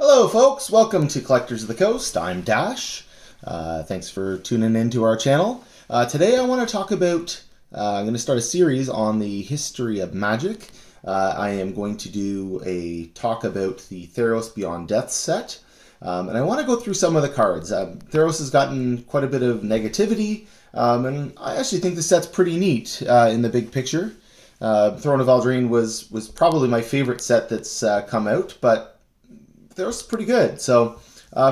Hello folks, welcome to Collectors of the Coast. I'm Dash. Thanks for tuning in to our channel. Today I want to talk about, I'm going to start a series on the history of Magic. I am going to do a talk about the Theros Beyond Death set. And I want to go through some of the cards. Theros has gotten quite a bit of negativity, and I actually think the set's pretty neat in the big picture. Throne of Eldraine was probably my favorite set that's come out, but Theros is pretty good. So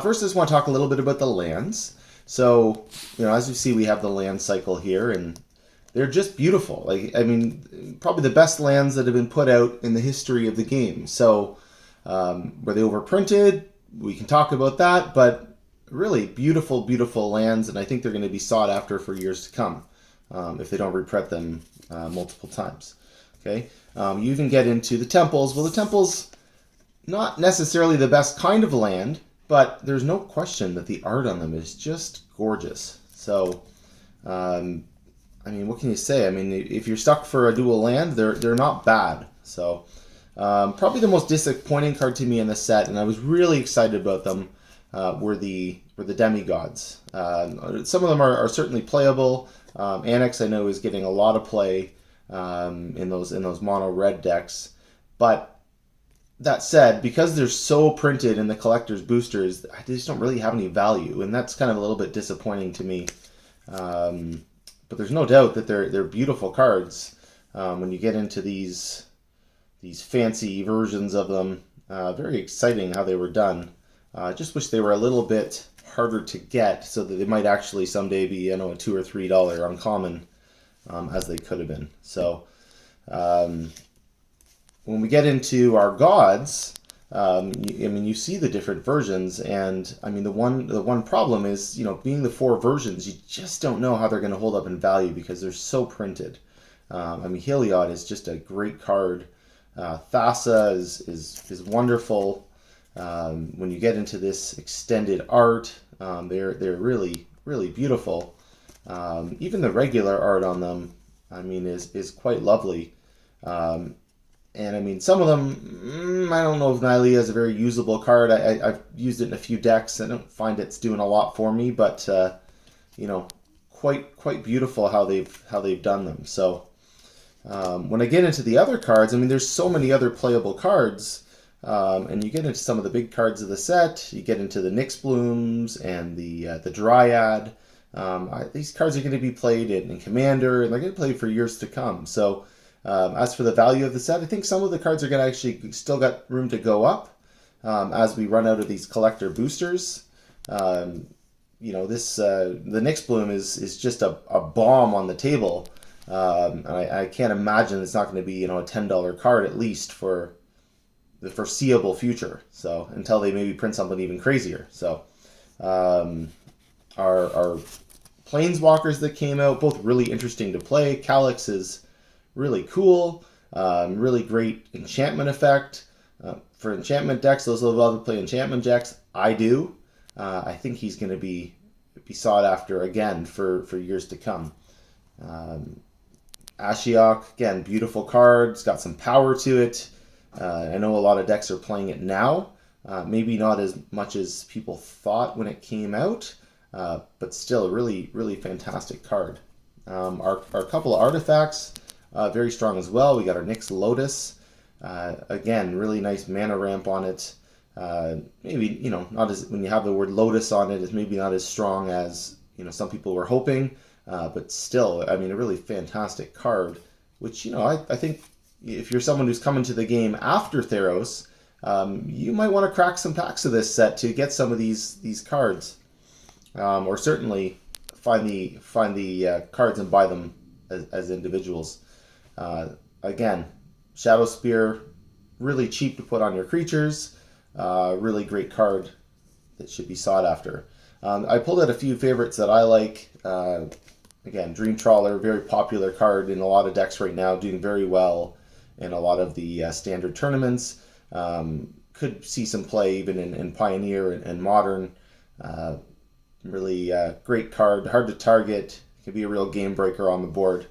first I just want to talk a little bit about the lands. So, as you see, we have the land cycle here, and they're just beautiful. Probably the best lands that have been put out in the history of the game. So, were they overprinted? We can talk about that, but really beautiful, beautiful lands, and I think they're going to be sought after for years to come if they don't reprint them multiple times. Okay, you even get into the temples. Well, the temples, not necessarily the best kind of land, but there's no question that the art on them is just gorgeous. So, what can you say? If you're stuck for a dual land, they're not bad. So, probably the most disappointing card to me in the set, and I was really excited about them, were the demigods. Some of them are certainly playable. Annex, I know, is getting a lot of play in those mono red decks, but that said, because they're so printed in the collector's boosters, they just don't really have any value, and that's kind of a little bit disappointing to me. But there's no doubt that they're beautiful cards. When you get into these fancy versions of them, very exciting how they were done. Just wish they were a little bit harder to get, so that they might actually someday be, a $2 or $3 uncommon, as they could have been. So, when we get into our gods, you see the different versions, and the one problem is, being the four versions, you just don't know how they're going to hold up in value because they're so printed. Heliod is just a great card. Thassa is wonderful. When you get into this extended art, they're really, really beautiful. Even the regular art on them, is quite lovely. And some of them, I don't know if Nylea is a very usable card. I've used it in a few decks. I don't find it's doing a lot for me, but quite beautiful how they've done them. So when I get into the other cards, there's so many other playable cards, and you get into some of the big cards of the set. You get into the Nyx Blooms and the Dryad. These cards are going to be played in Commander, and they're going to play for years to come. So. As for the value of the set, I think some of the cards are going to actually still got room to go up as we run out of these collector boosters. The Nyx Bloom is just a bomb on the table. I can't imagine it's not going to be a $10 card at least for the foreseeable future. So until they maybe print something even crazier. So our Planeswalkers that came out, both really interesting to play. Calyx is really cool, really great enchantment effect. For enchantment decks, those who love to play enchantment decks, I do. I think he's going to be sought after again for years to come. Ashiok, again, beautiful card. It's got some power to it. I know a lot of decks are playing it now. Maybe not as much as people thought when it came out, but still a really, really fantastic card. Our couple of artifacts, very strong as well. We got our Nyx Lotus. Again, really nice mana ramp on it. Maybe, not as, when you have the word Lotus on it, it's maybe not as strong as, some people were hoping. But still, a really fantastic card, which, I think if you're someone who's coming to the game after Theros, you might want to crack some packs of this set to get some of these cards. Or certainly find the cards and buy them as individuals. Again, Shadow Spear, really cheap to put on your creatures. Really great card that should be sought after. I pulled out a few favorites that I like. Again, Dream Trawler, very popular card in a lot of decks right now, doing very well in a lot of the standard tournaments. Could see some play even in Pioneer and Modern. Really great card, hard to target, can be a real game breaker on the board.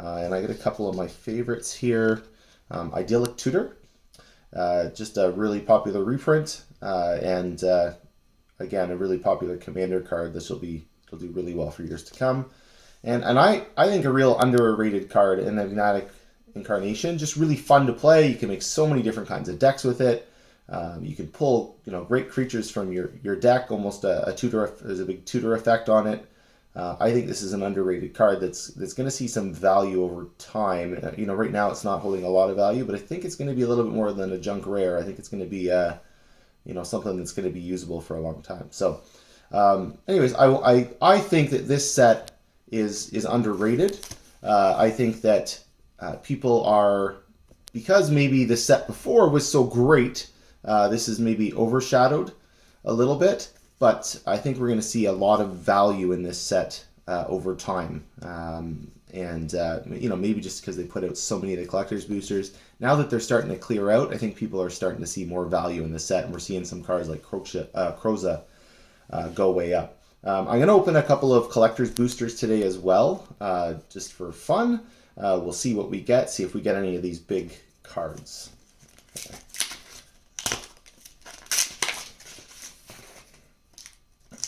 And I got a couple of my favorites here. Idyllic Tutor. Just a really popular reprint, and again, a really popular commander card. This will do really well for years to come. And I think a real underrated card in the Magnetic Incarnation. Just really fun to play. You can make so many different kinds of decks with it. You can pull great creatures from your deck. Almost a tutor. There's a big tutor effect on it. I think this is an underrated card that's going to see some value over time. Right now it's not holding a lot of value, but I think it's going to be a little bit more than a junk rare. I think it's going to be something that's going to be usable for a long time. So, anyways, I think that this set is underrated. I think that people are, because maybe the set before was so great, this is maybe overshadowed a little bit. But I think we're going to see a lot of value in this set over time. Maybe just because they put out so many of the collector's boosters. Now that they're starting to clear out, I think people are starting to see more value in this set. And we're seeing some cards like Kroza go way up. I'm going to open a couple of collector's boosters today as well, just for fun. We'll see what we get, see if we get any of these big cards. Okay.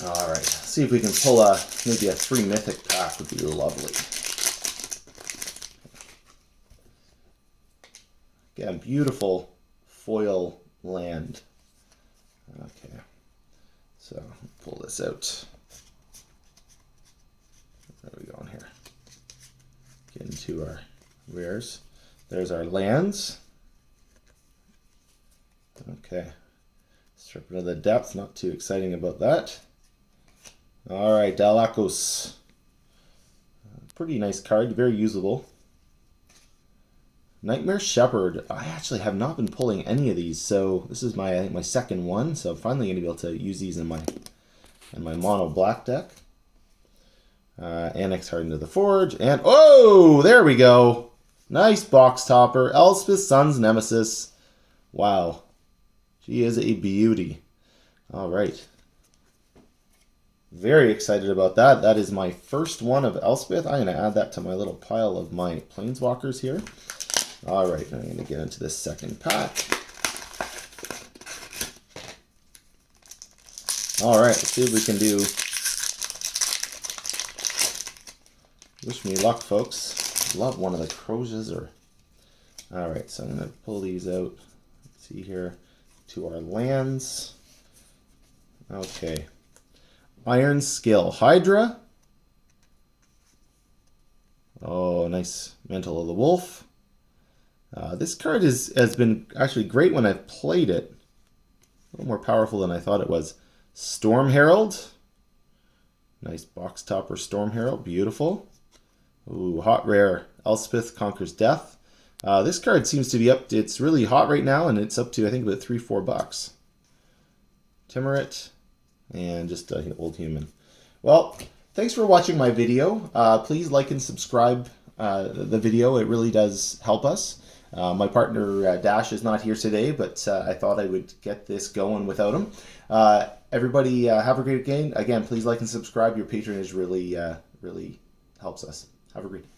All right, see if we can pull maybe a 3 mythic pack would be lovely. Again, beautiful foil land. Okay, so pull this out. Where are we going here? Get into our rares. There's our lands. Okay, Serpent of the Depth, not too exciting about that. All right, Dalakos. Pretty nice card, very usable. Nightmare Shepherd. I actually have not been pulling any of these, so this is I think my second one. So I'm finally going to be able to use these in my mono black deck. Annex Hardened to the Forge, and oh, there we go. Nice box topper. Elspeth's Son's Nemesis. Wow, she is a beauty. All right. Very excited about that. That is my first one of Elspeth. I'm going to add that to my little pile of my Planeswalkers here. All right, I'm going to get into this second pack. All right, let's see if we can do. Wish me luck, folks. Love one of the Crozas. All right, so I'm going to pull these out. Let's see here. To our lands. Okay. Iron Skill Hydra. Oh, nice Mantle of the Wolf. This card has been actually great when I've played it. A little more powerful than I thought it was. Storm Herald. Nice box topper Storm Herald. Beautiful. Ooh, hot rare. Elspeth Conquers Death. This card seems to be up. It's really hot right now, and it's up to, I think, about $3-4. Timurit. And just old human. Well, thanks for watching my video. Please like and subscribe the video. It really does help us. My partner Dash is not here today, but I thought I would get this going without him. Everybody have a great game. Again, please like and subscribe. Your patronage really helps us. Have a great day.